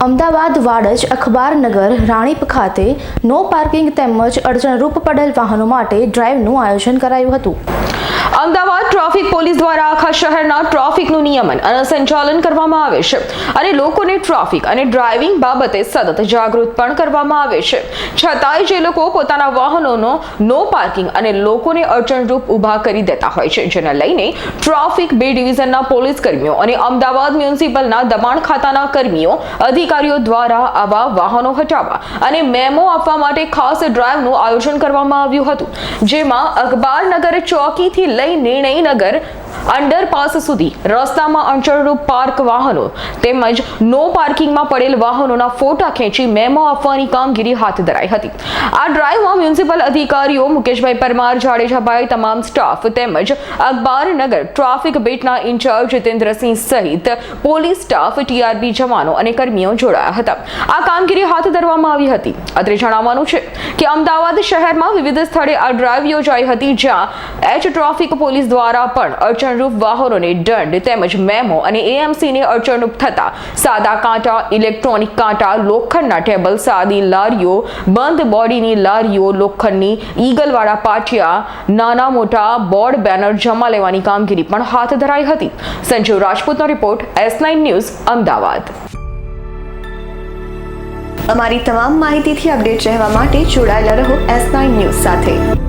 અમદાવાદ વાડજ અખબારનગર રાણીપ ખાતે no parking તેમજ અડચણરૂપ પડેલ વાહનો માટે ડ્રાઈવનું આયોજન કરાયું હતું। અમદાવાદ ટ્રાફિક પોલીસ દ્વારા આખા શહેરના ટ્રાફિકનું નિયમન અને સંચાલન કરવામાં આવે છે અને લોકોને ટ્રાફિક અને ડ્રાઇવિંગ બાબતે સતત જાગૃત પણ કરવામાં આવે છે। છતાંય જે લોકો પોતાના વાહનોનો નો પાર્કિંગ અને લોકોને અડચણરૂપ ઊભા કરી દેતા હોય છે, જેને લઈને ટ્રાફિક બે ડિવિઝનના પોલીસ કર્મીઓ અને અમદાવાદ મ્યુનિસિપલના દબાણ ખાતાના કર્મીઓ અધિકારીઓ દ્વારા આવા વાહનો હટાવવા અને મેમો આપવા માટે ખાસ ડ્રાઈવનું આયોજન કરવામાં આવ્યું હતું, જેમાં અખબારનગર ચોકીથી લઈ નિર્ણયનગર અંડરપાસ સુધી રસ્તામાં અડચણરૂપ પાર્ક વાહનો તેમજ નો પાર્કિંગમાં પડેલ વાહનોના ફોટા ખેંચી મેમો આપવાની કામગીરી હાથ ધરાઈ હતી। આ ડ્રાઈવમાં મ્યુનિસિપલ અધિકારીઓ મુકેશભાઈ પરમાર, જાડેજાભાઈ, તમામ સ્ટાફ તેમજ અખબારનગર ટ્રાફિક બેટના ઇન્ચાર્જ જીતેન્દ્રસિંહ સહિત પોલીસ સ્ટાફ, ટીઆરબી જવાનો અને કર્મીઓ જોડાયા હતા। આ કામગીરી હાથ ધરવામાં આવી હતી। અત્રે જણાવવાનું છે કે અમદાવાદ શહેરમાં વિવિધ સ્થળે આ ડ્રાઈવ યોજાઈ હતી, જ્યાં ટ્રાફિક પોલીસ દ્વારા પણ અડચણરૂપ વાહનોને દંડ તેમજ મેમો અને એએમસીને અડચણરૂપ થતા સાદા કાંટા, ઇલેક્ટ્રોનિક કાંટા, લોખંડના ટેબલ, સાદી લારીઓ, બંધ બોડીની લારીઓ, લોખંડની ઈગલવાળા પાટિયા, નાના મોટા બોર્ડ બેનર જમા લેવાની કામગીરી પણ હાથ ધરાઈ હતી। સંજીવ રાજપૂતનો રિપોર્ટ, S9 ન્યૂઝ, અમદાવાદ। અમારી તમામ માહિતીથી અપડેટ રહેવા માટે જોડાયેલા રહો S9 ન્યૂઝ સાથે।